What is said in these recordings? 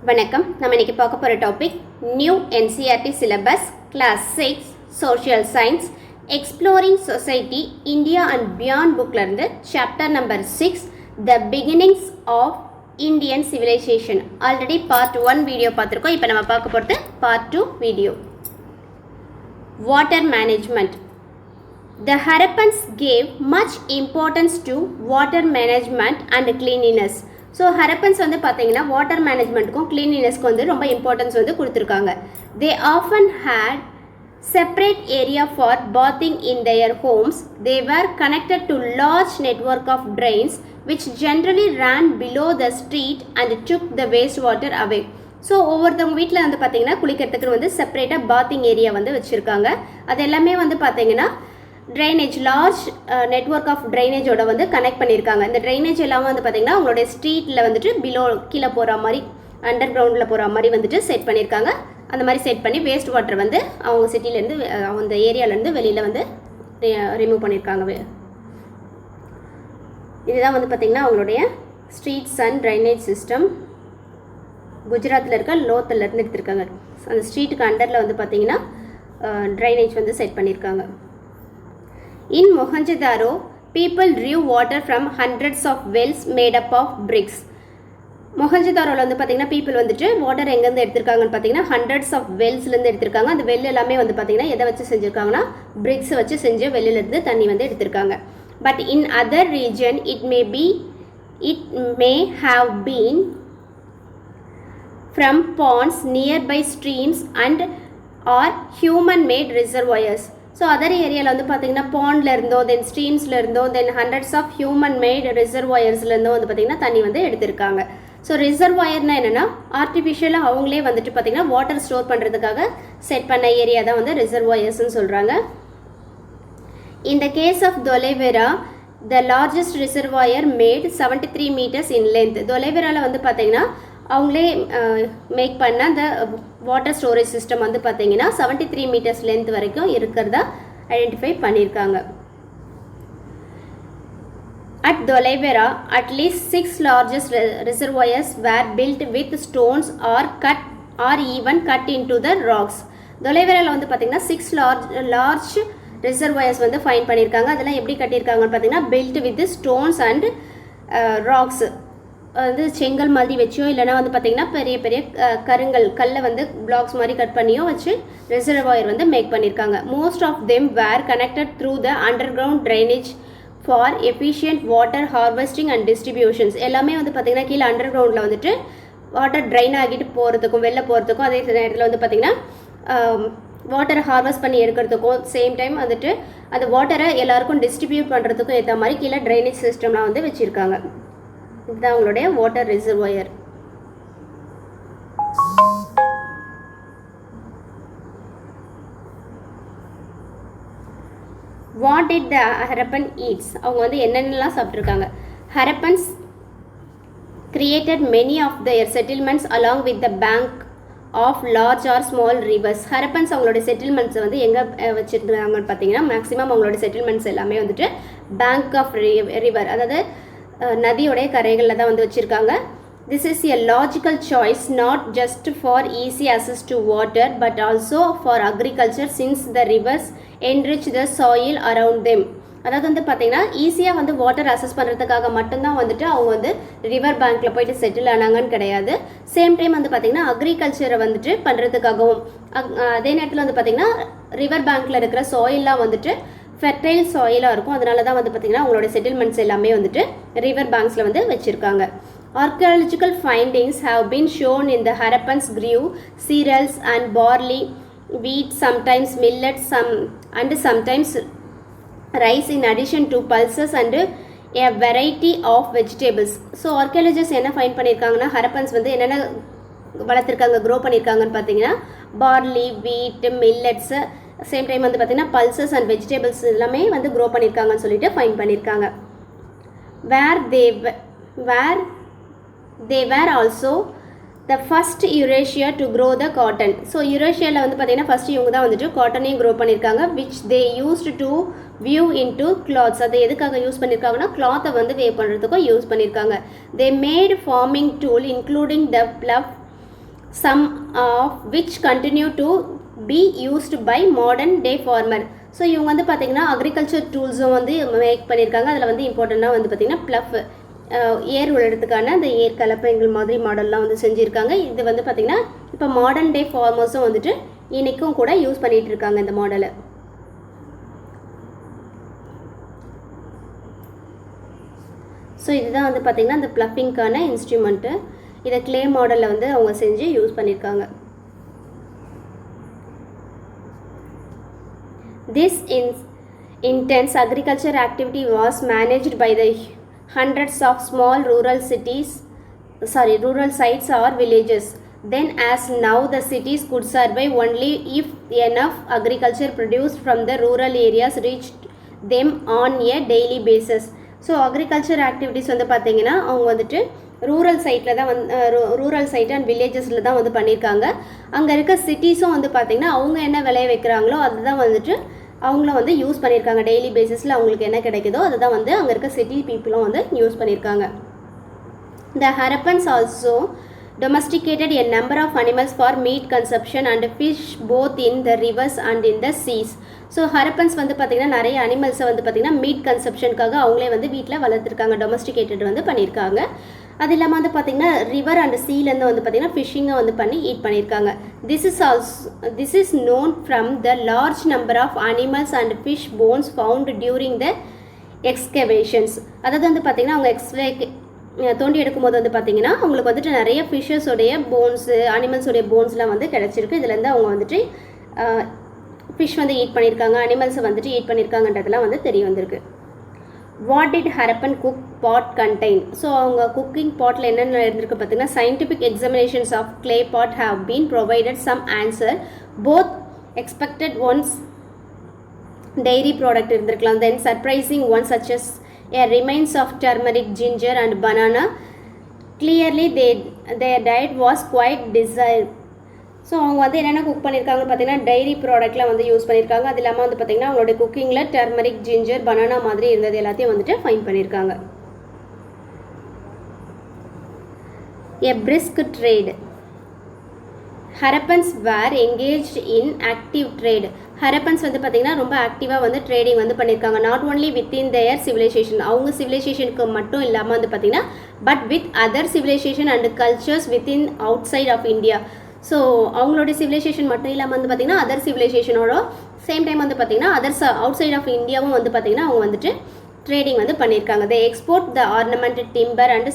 வணக்கம். நம்ம இன்னைக்கு பார்க்க போகிற topic new NCERT syllabus class 6 social science exploring society India and beyond புக்லேருந்து chapter number 6 the beginnings of Indian civilisation. Already part 1 video பார்த்துருக்கோம். இப்போ நம்ம பார்க்க போகிறது part 2 video. Water management. The Harappans gave much importance to water management and cleanliness. So Harappans வந்து பார்த்தீங்கன்னா water மேனேஜ்மெண்ட்டுக்கும் க்ளீனினஸ்க்கு வந்து ரொம்ப இம்பார்ட்டன்ஸ் வந்து கொடுத்துருக்காங்க. They often had separate area for bathing in their homes. They were connected to large network of drains which generally ran below the street and took the waste water away. So ஒவ்வொருத்தவங்க வீட்டில் வந்து பார்த்தீங்கன்னா குளிக்கிறதுக்கு வந்து செப்பரேட்டாக bathing area வந்து வச்சுருக்காங்க. அது எல்லாமே வந்து பார்த்தீங்கன்னா ட்ரைனேஜ் லார்ஜ் நெட்ஒர்க் ஆஃப் ட்ரைனேஜோட வந்து கனெக்ட் பண்ணியிருக்காங்க. இந்த ட்ரைனேஜ் எல்லாமே வந்து பார்த்திங்கன்னா உங்களுடைய ஸ்ட்ரீட்டில் வந்துட்டு பிலோ கீழே போகிற மாதிரி அண்டர் கிரவுண்டில் போகிற மாதிரி வந்துட்டு செட் பண்ணியிருக்காங்க. அந்த மாதிரி செட் பண்ணி வேஸ்ட் வாட்டர் வந்து அவங்க சிட்டிலேருந்து அந்த ஏரியாவிலேருந்து வெளியில் வந்து ரிமூவ் பண்ணியிருக்காங்க. இதுதான் வந்து பார்த்திங்கன்னா அவங்களுடைய ஸ்ட்ரீட்ஸ் அண்ட் ட்ரைனேஜ் சிஸ்டம். குஜராத்தில் இருக்க லோத்தல்லேருந்து எடுத்திருக்காங்க. அந்த ஸ்ட்ரீட்டுக்கு அண்டரில் வந்து பார்த்திங்கன்னா ட்ரைனேஜ் வந்து செட் பண்ணியிருக்காங்க. In Mohenjo-daro, people drew water from hundreds of wells made up of bricks. மொஹஞ்சதாரோவில் வந்து பார்த்தீங்கன்னா பீப்புள் வந்துட்டு வாட்டர் எங்கேருந்து எடுத்திருக்காங்கன்னு பார்த்தீங்கன்னா ஹண்ட்ரட்ஸ் ஆஃப் வெல்ஸ்லேருந்து எடுத்திருக்காங்க. அந்த வெல் எல்லாமே வந்து பார்த்தீங்கன்னா எதை வச்சு செஞ்சுருக்காங்கன்னா பிரிக்ஸ் வச்சு செஞ்சு வெளியிலேருந்து தண்ணி வந்து எடுத்திருக்காங்க. But in other region it may have been from ponds nearby streams and or human made reservoirs. So other ஏரியாவில் வந்து பார்த்தீங்கன்னா பாண்டில் இருந்தோ தென் ஸ்ட்ரீம்ஸில் இருந்தோ then hundreds of human made ரிசர்வாயர்ஸ்லேருந்தோ வந்து பார்த்திங்கன்னா தண்ணி வந்து எடுத்திருக்காங்க. ஸோ ரிசர்வாயர்னால் என்னென்னா ஆர்டிஃபிஷியலாக அவங்களே வந்துட்டு பார்த்திங்கன்னா வாட்டர் ஸ்டோர் பண்ணுறதுக்காக செட் பண்ண ஏரியா தான் வந்து ரிசர்வாயர்ஸ்னு சொல்கிறாங்க. இந்த case of Dholavira the largest reservoir made 73 meters in length. தொலைவேராவில் வந்து பார்த்திங்கன்னா அவங்களே மேக் பண்ண அந்த வாட்டர் ஸ்டோரேஜ் சிஸ்டம் வந்து பார்த்தீங்கன்னா 73 meters லென்த் வரைக்கும் இருக்கிறதா ஐடென்டிஃபை பண்ணியிருக்காங்க. At Dholavira at least 6 largest reservoirs were built with stones or even cut into the rocks. தொலைவேராவில் வந்து பார்த்தீங்கன்னா 6 large reservoirs வந்து ஃபைண்ட் பண்ணியிருக்காங்க. அதெல்லாம் எப்படி கட்டியிருக்காங்கன்னு பார்த்தீங்கன்னா built with stones and rocks. வந்து செங்கல் மாதிரி வச்சோ இல்லைனா வந்து பார்த்திங்கன்னா பெரிய பெரிய கல்லை வந்து பிளாக்ஸ் மாதிரி கட் பண்ணியோ வச்சு ரிசர்வாயர் வந்து மேக் பண்ணியிருக்காங்க. Most of them were connected through the underground drainage for efficient water harvesting and distributions. எல்லாமே வந்து பார்த்திங்கன்னா கீழே அண்டர் கிரவுண்டில் வந்துட்டு வாட்டர் ட்ரைன் ஆகிட்டு போகிறதுக்கும் வெளில போகிறதுக்கும் அதே நேரத்தில் வந்து பார்த்திங்கன்னா வாட்டரை ஹார்வெஸ்ட் பண்ணி எடுக்கிறதுக்கும் சேம் டைம் வந்துட்டு அந்த வாட்டரை எல்லாருக்கும் டிஸ்ட்ரிபியூட் பண்ணுறதுக்கும் ஏற்ற மாதிரி கீழே ட்ரைனேஜ் சிஸ்டம்லாம் வந்து வச்சுருக்காங்க. இதுதான் அவங்களுடைய water reservoir. What did the Harappan eats? அவங்க வந்து என்னென்னலாம் சாப்பிட்ருக்காங்க. Harappans created many of their settlements along with the bank of large or small rivers. Harappans அவங்களோட செட்டில்மெண்ட்ஸை வந்து எங்கே வச்சுருக்காங்கன்னு பார்த்தீங்கன்னா மேக்ஸிமம் அவங்களோட செட்டில்மெண்ட்ஸ் எல்லாமே வந்துட்டு பேங்க் ஆஃப் ரிவர், அதாவது நதியோடைய கரைகளில் தான் வந்து வச்சுருக்காங்க. This is a logical choice not just for easy access to water but also for agriculture since the reverse enrich the soil around them. அதாவது வந்து பார்த்திங்கன்னா ஈஸியாக வந்து வாட்டர் அக்சஸ் பண்ணுறதுக்காக மட்டும்தான் வந்துட்டு அவங்க வந்து ரிவர் பேங்க்கில் போயிட்டு செட்டில் ஆனாங்கன்னு கிடையாது. சேம் டைம் வந்து பார்த்திங்கன்னா அக்ரிகல்ச்சரை வந்துட்டு பண்ணுறதுக்காகவும் அதே நேரத்தில் வந்து பார்த்திங்கன்னா ரிவர் பேங்க்கில் இருக்கிற சாயில்லாம் வந்துட்டு ஃபெர்டைல் சாயிலாக இருக்கும். அதனால தான் வந்து பார்த்திங்கன்னா அவங்களோட செட்டில்மெண்ட்ஸ் எல்லாமே வந்துட்டு ரிவர் பேங்க்ஸில் வந்து வச்சுருக்காங்க. Archaeological findings have been shown in the Harappans grew cereals and barley wheat sometimes millet and sometimes rice in addition to pulses and a variety of vegetables. So archaeologist என்ன ஃபைண்ட் பண்ணியிருக்காங்கன்னா ஹரப்பன்ஸ் வந்து என்னென்ன வளர்த்துருக்காங்க க்ரோ பண்ணியிருக்காங்கன்னு பார்த்தீங்கன்னா பார்லி வீட் millets same time வந்து பார்த்திங்கன்னா பல்சஸ் அண்ட் வெஜிடபிள்ஸ் எல்லாமே வந்து க்ரோ பண்ணியிருக்காங்கன்னு சொல்லிட்டு ஃபைண்ட் பண்ணியிருக்காங்க. Were they were also the first Eurasia to grow the cotton. So யுரேஷியாவில் வந்து பார்த்திங்கன்னா ஃபஸ்ட்டு இவங்க தான் வந்துட்டு காட்டனையும் க்ரோ பண்ணியிருக்காங்க. Which they used to weave into clothes. அதை எதுக்காக யூஸ் பண்ணியிருக்காங்கன்னா கிளாத்தை வந்து வேவ் பண்ணுறதுக்கும் யூஸ் பண்ணியிருக்காங்க. They made farming tool including the plough some of which continue to be used by modern day farmer. So இவங்க வந்து பார்த்திங்கன்னா அக்ரிகல்ச்சர் டூல்ஸும் வந்து மேக் பண்ணியிருக்காங்க. அதில் வந்து இம்பார்ட்டண்ட்டாக வந்து பார்த்திங்கன்னா ப்ளஃப் ஏர் உழறதுக்கான அந்த ஏர் கலப்பைங்கள் மாதிரி மாடல்லாம் வந்து செஞ்சுருக்காங்க. இது வந்து பார்த்திங்கன்னா இப்போ மாடர்ன் டே ஃபார்மர்ஸும் வந்துட்டு இன்றைக்கும் கூட யூஸ் பண்ணிகிட்டு இருக்காங்க இந்த மாடலை. ஸோ இதுதான் வந்து பார்த்திங்கன்னா இந்த ப்ளஃபிங்க்கான இன்ஸ்ட்ருமெண்ட்டு. இதை க்ளே மாடலில் வந்து அவங்க செஞ்சு யூஸ் பண்ணியிருக்காங்க. This intense agriculture activity was managed by the hundreds of small rural sites or villages. Then as now the cities could survive only if enough agriculture produced from the rural areas reached them on a daily basis. So agriculture activities வந்து பார்த்திங்கன்னா அவங்க வந்துட்டு rural சைட்டில் தான் rural side and வில்லேஜஸில் தான் வந்து பண்ணியிருக்காங்க. அங்கே இருக்க சிட்டிஸும் வந்து பார்த்திங்கன்னா அவங்க என்ன விளைய வைக்கிறாங்களோ அதுதான் வந்துட்டு அவங்கள வந்து யூஸ் பண்ணியிருக்காங்க. டெய்லி பேசிஸில் அவங்களுக்கு என்ன கிடைக்குதோ அதுதான் வந்து அங்கே இருக்க சிட்டி பீப்புளும் வந்து யூஸ் பண்ணியிருக்காங்க. The Harappans also domesticated a number of animals for meat consumption and fish both in the rivers and in the seas. So Harappans வந்து பார்த்திங்கன்னா நிறைய அனிமல்ஸை வந்து பார்த்திங்கன்னா மீட் கன்சப்ஷனுக்காக அவங்களே வந்து வீட்டில் வளர்த்துருக்காங்க, டொமஸ்டிகேட்டட் வந்து பண்ணியிருக்காங்க. அது இல்லாமல் வந்து பார்த்திங்கன்னா ரிவர் அண்ட் சீலேருந்து வந்து பார்த்திங்கன்னா ஃபிஷ்ஷிங்கை வந்து பண்ணி ஈட் பண்ணியிருக்காங்க. This is known from the large number of animals and fish bones found during the excavations. அதாவது வந்து பார்த்திங்கன்னா அவங்க தோண்டி எடுக்கும்போது வந்து பார்த்திங்கன்னா அவங்களுக்கு வந்துட்டு நிறைய ஃபிஷ்ஷஸோடைய போன்ஸு அனிமல்ஸோடைய போன்ஸ்லாம் வந்து கிடச்சிருக்கு. இதுலேருந்து அவங்க வந்துட்டு ஃபிஷ் வந்து ஈட் பண்ணியிருக்காங்க, அனிமல்ஸை வந்துட்டு ஈட் பண்ணியிருக்காங்கன்றதுலாம் வந்து தெரிய வந்திருக்கு. What did Harappan cook pot contain? So அவங்க குக்கிங் பாட்டில் என்னென்ன இருந்திருக்கு பார்த்தீங்கன்னா scientific examinations of clay pot have been provided some answer both expected ones dairy product இருந்திருக்கலாம், then surprising ones such as a remains of turmeric, ginger and banana. Clearly their diet was quite desired. So அவங்க வந்து என்னென்ன cook பண்ணியிருக்காங்கன்னு பார்த்தீங்கன்னா diary ப்ராடக்ட்லாம் வந்து use பண்ணியிருக்காங்க. அது இல்லாமல் வந்து பார்த்திங்கன்னா அவங்களுடைய குக்கிங்கில் டர்மரிக், ஜிஞ்சர், பனானா மாதிரி இருந்தது எல்லாத்தையும் வந்துட்டு ஃபைன் பண்ணியிருக்காங்க. A brisk trade. Harappans were engaged in active trade. Harappans வந்து பார்த்திங்கன்னா ரொம்ப ஆக்டிவாக வந்து ட்ரேடிங் வந்து பண்ணியிருக்காங்க. Not only within their civilization, அவங்க சிவிலைசேஷனுக்கு மட்டும் இல்லாமல் வந்து பார்த்திங்கன்னா but with other civilization and cultures within outside of India. So அவங்களுடைய சிவிலைசேஷன் மட்டும் இல்லாமல் வந்து பார்த்திங்கன்னா அதர் சிவிலைசேஷனோட சேம் டைம் வந்து பார்த்திங்கன்னா அதர்ஸ் அவுட் சைட் ஆஃப் இந்தியாவும் வந்து பார்த்திங்கன்னா அவங்க வந்துட்டு ட்ரேடிங் வந்து பண்ணியிருக்காங்க. They export the ornamented timber and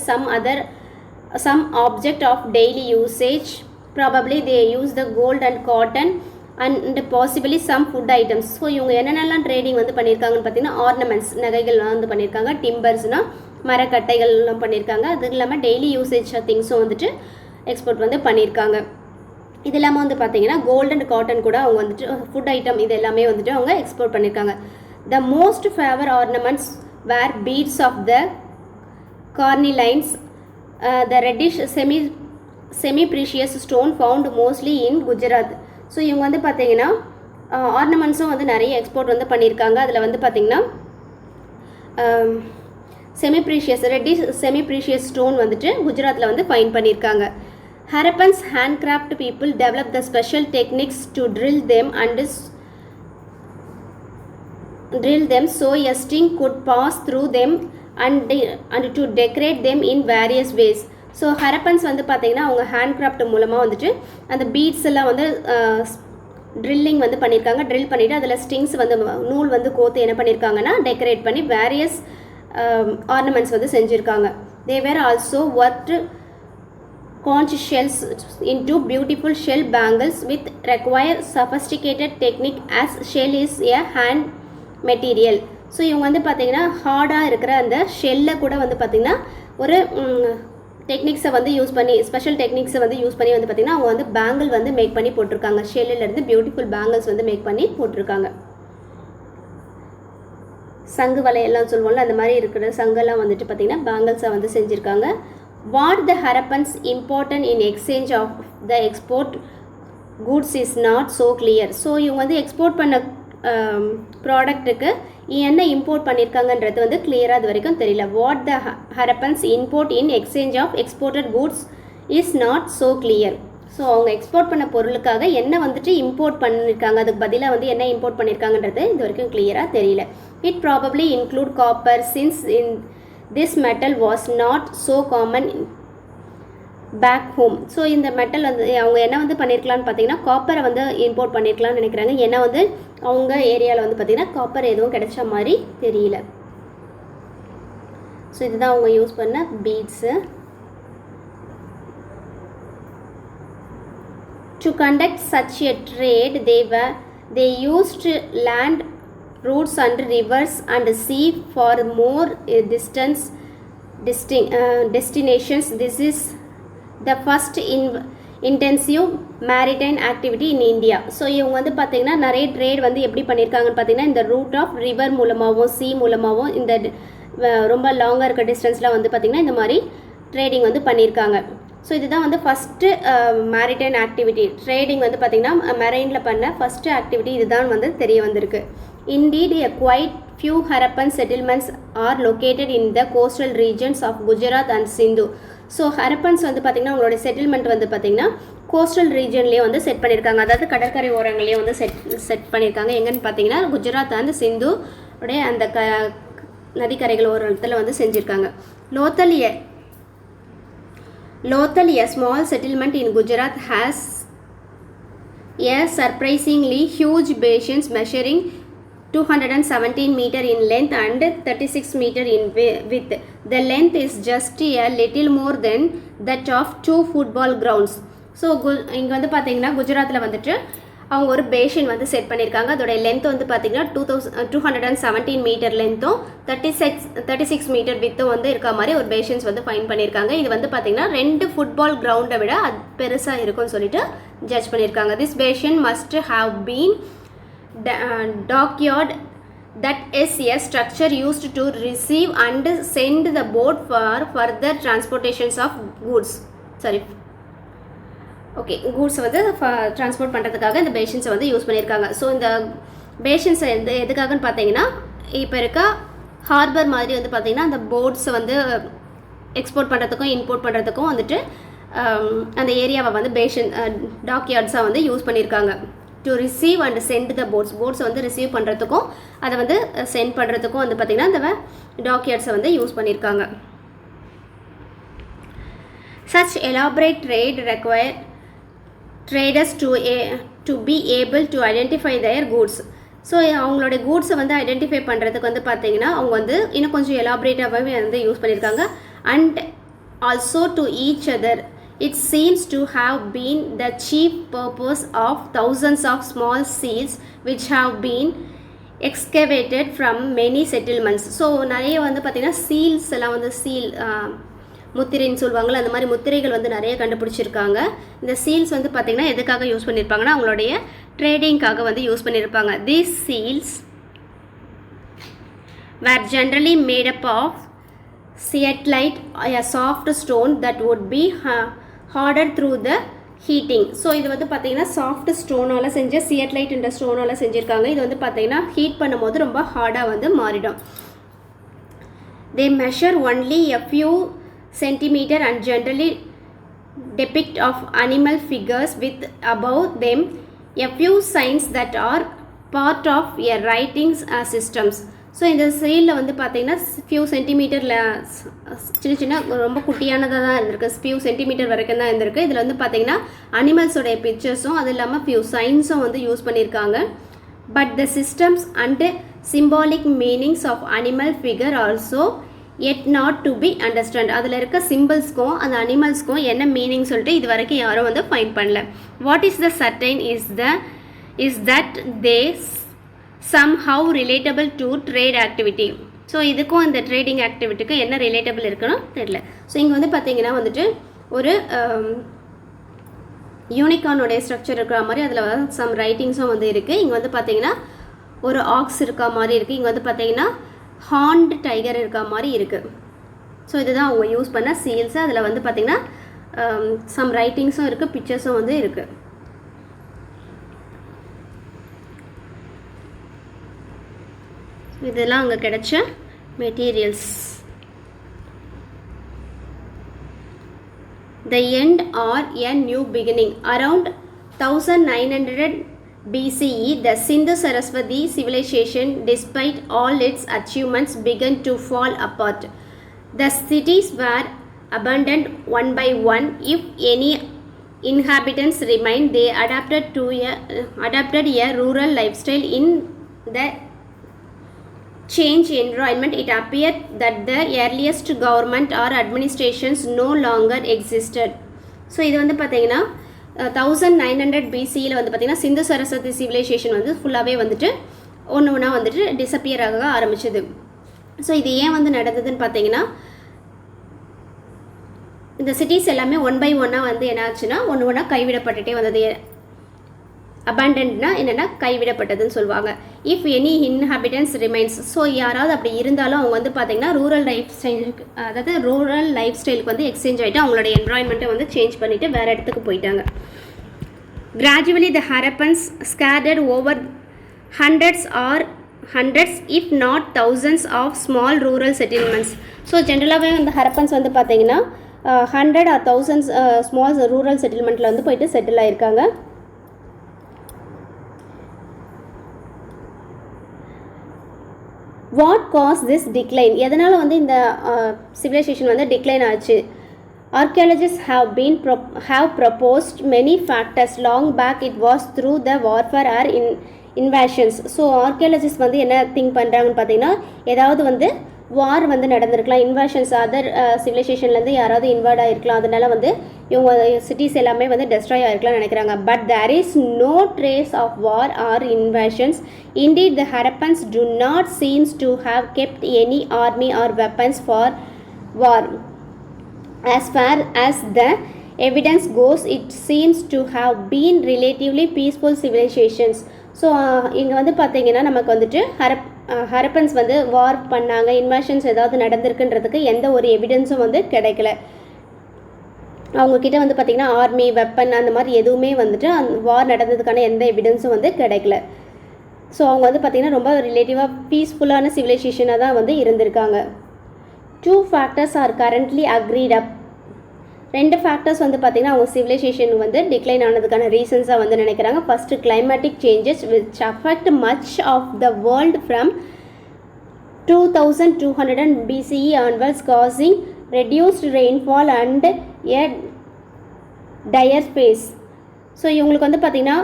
some object of daily usage. Probably they use the gold and cotton and possibly some food items. So இவங்க என்னென்னலாம் ட்ரேடிங் வந்து பண்ணியிருக்காங்கன்னு பார்த்தீங்கன்னா ஆர்னமெண்ட்ஸ் நகைகள்லாம் வந்து பண்ணியிருக்காங்க, டிம்பர்ஸ்னால் மரக்கட்டைகள்லாம் பண்ணியிருக்காங்க. அது இல்லாமல் டெய்லி யூசேஜ் திங்ஸும் வந்துட்டு எக்ஸ்போர்ட் வந்து பண்ணியிருக்காங்க. இது இல்லாமல் வந்து பார்த்தீங்கன்னா கோல்டு அண்ட் காட்டன் கூட அவங்க வந்துட்டு ஃபுட் ஐட்டம் இது எல்லாமே வந்துட்டு அவங்க எக்ஸ்போர்ட் பண்ணியிருக்காங்க. The most favour ornaments were beads of the carnelians, the reddish semi precious stone found mostly in Gujarat. So இவங்க வந்து பார்த்தீங்கன்னா ஆர்னமெண்ட்ஸும் வந்து நிறைய எக்ஸ்போர்ட் வந்து பண்ணியிருக்காங்க. அதில் வந்து பார்த்திங்கன்னா ரெட்டிஷ் செமி ப்ரீஷியஸ் ஸ்டோன் வந்துட்டு குஜராத்தில் வந்து ஃபைண்ட் பண்ணியிருக்காங்க. Harappans handcraft people developed the special techniques to drill them so a string could pass through them and to decorate them in various ways. So Harappans வந்து பார்த்திங்கன்னா அவங்க handcraft மூலமாக வந்துட்டு அந்த பீட்ஸ் எல்லாம் வந்து ட்ரில்லிங் வந்து பண்ணியிருக்காங்க. ட்ரில் பண்ணிவிட்டு அதில் ஸ்ட்ரிங்ஸ் வந்து நூல் வந்து கோத்து என்ன பண்ணியிருக்காங்கன்னா டெக்கரேட் பண்ணி வேரியஸ் ஆர்னமெண்ட்ஸ் வந்து செஞ்சுருக்காங்க. They were also worked conch shells into beautiful shell bangles with require sophisticated technique as shell is a hand material. So இவங்க வந்து பார்த்திங்கன்னா ஹார்டாக இருக்கிற அந்த ஷெல்லை கூட வந்து பார்த்திங்கன்னா ஒரு டெக்னிக்ஸை வந்து யூஸ் பண்ணி ஸ்பெஷல் டெக்னிக்ஸை வந்து யூஸ் பண்ணி வந்து பார்த்திங்கன்னா அவங்க வந்து பேங்கிள் வந்து மேக் பண்ணி போட்டிருக்காங்க. ஷெல்லிலேருந்து பியூட்டிஃபுல் பேங்கிள்ஸ் வந்து மேக் பண்ணி போட்டிருக்காங்க. சங்கு வலையெல்லாம் சொல்லுவோம்ல அந்த மாதிரி இருக்கிற சங்கெல்லாம் வந்துட்டு பார்த்திங்கன்னா பேங்கிள்ஸை வந்து செஞ்சுருக்காங்க. What the Harappans important in exchange of the export goods is not so clear. So இவங்க வந்து எக்ஸ்போர்ட் பண்ண ப்ராடக்ட்டுக்கு என்ன இம்போர்ட் பண்ணியிருக்காங்கன்றது வந்து கிளியராக அது வரைக்கும் தெரியல. What the Harappans import in exchange of exported goods is not so clear. So அவங்க எக்ஸ்போர்ட் பண்ண பொருளுக்காக என்ன வந்துட்டு இம்போர்ட் பண்ணியிருக்காங்க, அதுக்கு பதிலாக வந்து என்ன இம்போர்ட் பண்ணியிருக்காங்கன்றது இது வரைக்கும் கிளியராக தெரியல. It probably include copper since in this metal was not so common back home. So இந்த மெட்டல் வந்து அவங்க என்ன வந்து பண்ணியிருக்கலான்னு பார்த்தீங்கன்னா காப்பரை வந்து இம்போர்ட் பண்ணியிருக்கலாம்னு நினைக்கிறாங்க. ஏன்னா வந்து அவங்க ஏரியாவில் வந்து பார்த்திங்கன்னா காப்பர் எதுவும் கிடைச்ச மாதிரி தெரியல. ஸோ இதுதான் அவங்க யூஸ் பண்ண beads. To conduct such a trade, they used land routes and rivers and sea for more destinations. This is the first intensive maritime activity in India. So இவங்க வந்து பார்த்திங்கன்னா நிறைய ட்ரேட் வந்து எப்படி பண்ணியிருக்காங்கன்னு பார்த்தீங்கன்னா இந்த ரூட் ஆஃப் ரிவர் மூலமாகவும் சி மூலமாகவும் இந்த ரொம்ப லாங்காக இருக்க டிஸ்டன்ஸில் வந்து பார்த்திங்கன்னா இந்த மாதிரி ட்ரேடிங் வந்து பண்ணியிருக்காங்க. ஸோ இதுதான் வந்து ஃபஸ்ட்டு மேரிடைன் ஆக்டிவிட்டி. ட்ரேடிங் வந்து பார்த்திங்கன்னா மெரைனில் பண்ண ஃபஸ்ட்டு ஆக்டிவிட்டி இதுதான் வந்து தெரிய வந்திருக்கு. Indeed, a quite few Harappan settlements are located in the coastal regions of Gujarat and Sindhu. So Harappans வந்து பார்த்திங்கன்னா அவங்களோட செட்டில்மெண்ட் வந்து பார்த்திங்கன்னா கோஸ்டல் ரீஜன்லேயே வந்து செட் பண்ணியிருக்காங்க. அதாவது கடற்கரை ஓரங்களையே வந்து செட் பண்ணியிருக்காங்க. எங்கன்னு பார்த்தீங்கன்னா குஜராத் அண்ட் சிந்து உடைய அந்த நதிக்கரைகள் ஓரத்தில் வந்து செஞ்சுருக்காங்க. Lothal, a small settlement in Gujarat, has a surprisingly huge basins measuring 217 meter in length and 36 meter in width. The length is just a little more than that of 2 football grounds. So இங்கே வந்து பார்த்தீங்கன்னா குஜராத்தில் வந்துட்டு அவங்க ஒரு fashion வந்து set பண்ணியிருக்காங்க. அதோடைய லென்த் வந்து பார்த்தீங்கன்னா 217 மீட்டர் லென்த்தும் 36 மீட்டர் வித்தும் வந்து இருக்க மாதிரி ஒரு பேஷன்ஸ் வந்து ஃபைன் பண்ணியிருக்காங்க. இது வந்து பார்த்தீங்கன்னா 2 ஃபுட்பால் கிரவுண்டை விட அது பெருசாக இருக்கும்னு சொல்லிட்டு ஜட்ஜ் பண்ணியிருக்காங்க. This basin must have been dockyard, that is a structure used to receive and send the boat for further transportations of goods. Goods வந்து ட்ரான்ஸ்போர்ட் பண்ணுறதுக்காக இந்த பேஷன்ஸை வந்து யூஸ் பண்ணியிருக்காங்க. ஸோ இந்த பேஷன்ஸை எதுக்காகன்னு பார்த்தீங்கன்னா இப்போ இருக்க ஹார்பர் மாதிரி வந்து பார்த்திங்கன்னா அந்த போட்ஸை வந்து எக்ஸ்போர்ட் பண்ணுறதுக்கும் இம்போர்ட் பண்ணுறதுக்கும் வந்துட்டு அந்த ஏரியாவை வந்து பேஷன் டாக்யார்ட்ஸாக வந்து யூஸ் பண்ணியிருக்காங்க. டு ரிசீவ் அண்ட் சென்ட் த போட்ஸை வந்து ரிசீவ் பண்ணுறதுக்கும் அதை வந்து சென்ட் பண்ணுறதுக்கும் வந்து பார்த்திங்கன்னா இந்த டாக்யார்ட்ஸை வந்து யூஸ் பண்ணியிருக்காங்க. Such elaborate trade require traders to be able to identify their goods. So அவங்களோட கூட்ஸை வந்து ஐடென்டிஃபை பண்ணுறதுக்கு வந்து பார்த்திங்கன்னா அவங்க வந்து இன்னும் கொஞ்சம் எலாபரேட்டாகவே வந்து யூஸ் பண்ணியிருக்காங்க. And also to each other. It seems to have been the chief purpose of thousands of small seals which have been excavated from many settlements. So நிறைய வந்து பார்த்திங்கன்னா சீல்ஸ் எல்லாம் வந்து முத்திரைன்னு சொல்லுவாங்கள்ல, அந்த மாதிரி முத்திரைகள் வந்து நிறைய கண்டுபிடிச்சிருக்காங்க. இந்த சீல்ஸ் வந்து பார்த்திங்கன்னா எதுக்காக யூஸ் பண்ணியிருப்பாங்கன்னா அவங்களுடைய ட்ரேடிங்காக வந்து யூஸ் பண்ணியிருப்பாங்க. These seals were generally made up of sietite, a soft stone that would be hardened through the heating. So இது வந்து பார்த்திங்கன்னா சாஃப்ட் ஸ்டோனால் செஞ்ச சியட்லைட் என்ற ஸ்டோனால் செஞ்சுருக்காங்க. இது வந்து பார்த்திங்கன்னா ஹீட் பண்ணும்போது ரொம்ப ஹார்டாக வந்து மாறிடும். They measure only a few centimeter and generally depict of animal figures with above them a few signs that are part of a writing systems. So இந்த சைடில் வந்து பார்த்திங்கன்னா ஃபியூ சென்டிமீட்டரில் சின்ன ரொம்ப குட்டியானதாக தான் இருந்திருக்கு. ஃபியூ சென்டிமீட்டர் வரைக்கும் தான் இருந்திருக்கு. இதில் வந்து பார்த்திங்கன்னா அனிமல்ஸோடைய பிக்சர்ஸும் அது இல்லாமல் ஃபியூ சைன்ஸும் வந்து யூஸ் பண்ணியிருக்காங்க. But the systems and symbolic meanings of animal figure also yet not to be understand. அதில் இருக்க சிம்பிள்ஸ்க்கும் அந்த அனிமல்ஸ்க்கும் என்ன மீனிங் சொல்லிட்டு இது வரைக்கும் யாரும் வந்து ஃபைண்ட் பண்ணல. What is the certain is that they somehow relatable to trade activity. So இதுக்கும் இந்த ட்ரேடிங் ஆக்டிவிட்டிக்கும் என்ன ரிலேட்டபிள் இருக்குன்னு தெரியல. ஸோ இங்கே வந்து பார்த்தீங்கன்னா வந்துட்டு ஒரு யூனிகார்னுடைய ஸ்ட்ரக்சர் இருக்கிற மாதிரி அதில் சம் ரைட்டிங்ஸும் வந்து இருக்குது. இங்கே வந்து பார்த்தீங்கன்னா ஒரு ஆக்ஸ் இருக்க மாதிரி இருக்குது. இங்கே வந்து பார்த்தீங்கன்னா ஹார்ன்டு டைகர் இருக்க மாதிரி இருக்குது. ஸோ இதுதான் அவங்க யூஸ் பண்ண சீல்ஸு. அதில் வந்து பார்த்திங்கன்னா சம் ரைட்டிங்ஸும் இருக்குது, பிக்சர்ஸும் வந்து இருக்குது. இதெல்லாம் அங்கே கிடைச்ச materials. the end or a new beginning. Around 1900 BCE, the Sindhu-Saraswati civilization, despite all its achievements, began to fall apart. The cities were abandoned one by one. If any inhabitants remained, they adapted a rural lifestyle. In the changed environment, it appeared that the earliest government or administrations no longer existed. So இது வந்து பார்த்தீங்கன்னா 1900 BCயில் வந்து பார்த்தீங்கன்னா சிந்து Saraswati civilisation வந்து ஃபுல்லாகவே வந்துட்டு ஒன்று ஒன்றா வந்துட்டு டிஸப்பியர் ஆக ஆரம்பிச்சது. ஸோ இது ஏன் வந்து நடந்ததுன்னு பார்த்தீங்கன்னா, இந்த சிட்டிஸ் எல்லாமே ஒன் பை ஒன்னாக வந்து என்ன ஆச்சுன்னா ஒன்று ஒன்றா கைவிடப்பட்டுட்டே வந்தது. அபாண்டன்ட்னா என்னென்னா கைவிடப்பட்டதுன்னு சொல்லுவாங்க. If any inhabitants remains, so யாராவது அப்படி இருந்தாலும் அவங்க வந்து பார்த்திங்கன்னா ரூரல் லைஃப் ஸ்டைலுக்கு, அதாவது ரூரல் லைஃப் ஸ்டைலுக்கு வந்து எக்ஸ்சேஞ்ச் ஆகிட்டு அவங்களோட என்வரான்மெண்ட்டை வந்து சேஞ்ச் பண்ணிவிட்டு வேறு இடத்துக்கு போயிட்டாங்க. Gradually the Harappans scattered over hundreds if not thousands of small rural settlements. So ஜென்ரலாகவே அந்த ஹரப்பன்ஸ் வந்து பார்த்திங்கன்னா 100 or 1000 ஸ்மால் ரூரல் செட்டில்மெண்ட்டில் வந்து போயிட்டு செட்டில் ஆகிருக்காங்க. வாட் காஸ் திஸ் டிக்ளைன், எதனால் வந்து இந்த சிவிலைசேஷன் வந்து டிக்ளைன் ஆச்சு? Archaeologists have proposed many factors. Long back it was through the warfare or invasions. So archaeologist வந்து என்ன திங்க் பண்ணுறாங்கன்னு பார்த்தீங்கன்னா, ஏதாவது வந்து வார் வந்து நடந்திருக்கலாம், இன்வாஷன்ஸ் அதர் சிவிலைசேஷன்லேருந்து யாராவது இன்வால்வ் ஆகிருக்கலாம், அதனால வந்து இவங்க சிட்டிஸ் எல்லாமே வந்து டெஸ்ட்ராய் ஆகிருக்கலாம்னு நினைக்கிறாங்க. But there is no trace of war or invasions. Indeed the Harappans do not seems to have kept any army or weapons for war. As far as the evidence goes, it seems to have been relatively peaceful civilizations. So இங்கே வந்து பார்த்தீங்கன்னா நமக்கு வந்துட்டு Harappans வந்து வார் பண்ணாங்க, இன்வாஷன்ஸ் ஏதாவது நடந்திருக்குன்றதுக்கு எந்த ஒரு எவிடன்ஸும் வந்து கிடைக்கல. அவங்கக்கிட்ட வந்து பார்த்திங்கன்னா ஆர்மி வெப்பன் அந்த மாதிரி எதுவுமே வந்துட்டு அந்த வார் நடந்ததுக்கான எந்த எவிடன்ஸும் வந்து கிடைக்கல. ஸோ அவங்க வந்து பார்த்திங்கன்னா ரொம்ப ரிலேட்டிவாக பீஸ்ஃபுல்லான சிவிலைசேஷனாக தான் வந்து இருந்திருக்காங்க. 2 factors are currently agreed up. 2 factors வந்து பார்த்திங்கன்னா அவங்க சிவிலைசேஷன் வந்து டிக்ளைன் ஆனதுக்கான ரீசன்ஸாக வந்து நினைக்கிறாங்க. First climatic changes which affect much of the world from 2200 BCE onwards, causing reduced rainfall and a dire space. So இவங்களுக்கு வந்து பார்த்திங்கன்னா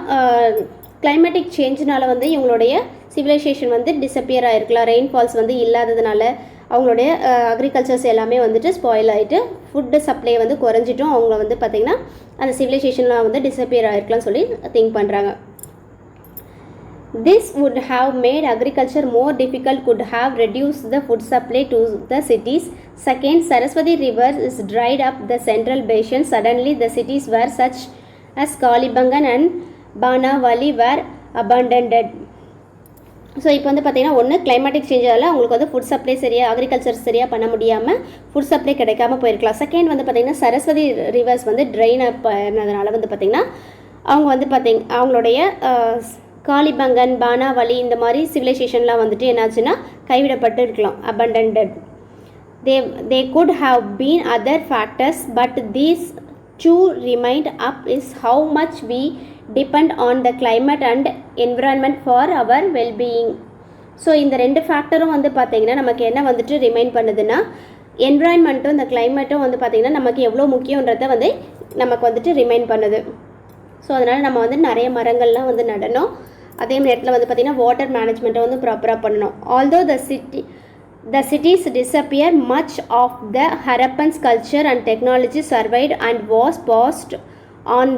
கிளைமேட்டிக் சேஞ்சினால வந்து இவங்களுடைய சிவிலைசேஷன் வந்து டிஸப்பியர் ஆகிருக்கலாம். ரெயின்ஃபால்ஸ் வந்து இல்லாததுனால அவங்களுடைய அக்ரிகல்ச்சர்ஸ் எல்லாமே வந்துட்டு ஸ்பாயில் ஆகிட்டு ஃபுட்டு சப்ளை வந்து குறைஞ்சிட்டும் அவங்க வந்து பார்த்திங்கன்னா அந்த சிவிலைசேஷன்லாம் வந்து டிஸப்பியர் ஆகிருக்கலாம்னு சொல்லி திங்க் பண்ணுறாங்க. This would have made agriculture more difficult, could have reduced the food supply to the cities. Second, Saraswati river is dried up the central basin. Suddenly the cities were such as Kalibangan and Banavali were abandoned. So இப்போ வந்து பார்த்திங்கன்னா ஒன்று climatic சேஞ்சால் அவங்களுக்கு வந்து food supply சரியாக agriculture சரியாக பண்ண முடியாமல் ஃபுட் சப்ளை கிடைக்காம போயிருக்கலாம். செகண்ட் வந்து பார்த்திங்கன்னா சரஸ்வதி ரிவர்ஸ் வந்து ட்ரெயின் அப் பண்ணதுனால வந்து பார்த்திங்கன்னா அவங்க வந்து அவங்களுடைய காளிபங்கன் பானாவலி இந்த மாதிரி சிவிலைசேஷன்லாம் வந்துட்டு என்னாச்சுன்னா கைவிடப்பட்டு இருக்கலாம், abandoned. They could have been other factors, but these two remained up is how much we depend on the climate and environment for our well-being. So இந்த 2 ஃபேக்டரும் வந்து பார்த்திங்கன்னா நமக்கு என்ன வந்துட்டு ரிமைண்ட் பண்ணுதுன்னா, என்விரான்மெண்ட்டும் இந்த கிளைமேட்டும் வந்து பார்த்திங்கன்னா நமக்கு எவ்வளோ முக்கியன்றதை வந்து நமக்கு வந்துட்டு ரிமைண்ட் பண்ணுது. ஸோ அதனால் நம்ம வந்து நிறைய மரங்கள்லாம் வந்து நடணும். அதே நேரத்தில் வந்து பார்த்திங்கன்னா வாட்டர் மேனேஜ்மெண்ட்டை வந்து ப்ராப்பராக பண்ணணும். Although the cities disappear, much of the Harappan's culture and technology survived and was passed on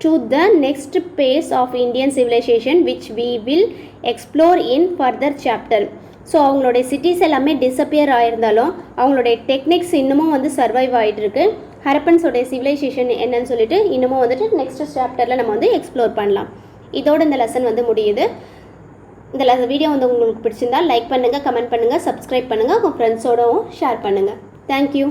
to the next phase of Indian civilization, which we will explore in further chapter. So அவங்களுடைய cities எல்லாமே disappear ஆகிருந்தாலும் அவங்களுடைய techniques இன்னமும் வந்து survive ஆகிட்டு இருக்கு. ஹரப்பன்ஸோடைய civilisation என்னன்னு சொல்லிட்டு இன்னமும் வந்துட்டு நெக்ஸ்ட் சாப்டரில் நம்ம வந்து எக்ஸ்ப்ளோர் பண்ணலாம். இதோட இந்த லெசன் வந்து முடியுது. இந்த வீடியோ வந்து உங்களுக்கு பிடிச்சிருந்தால் லைக் பண்ணுங்கள், கமெண்ட் பண்ணுங்கள், சப்ஸ்கிரைப் பண்ணுங்கள், உங்கள் ஃப்ரெண்ட்ஸோடவும் ஷேர் பண்ணுங்கள். தேங்க்யூ.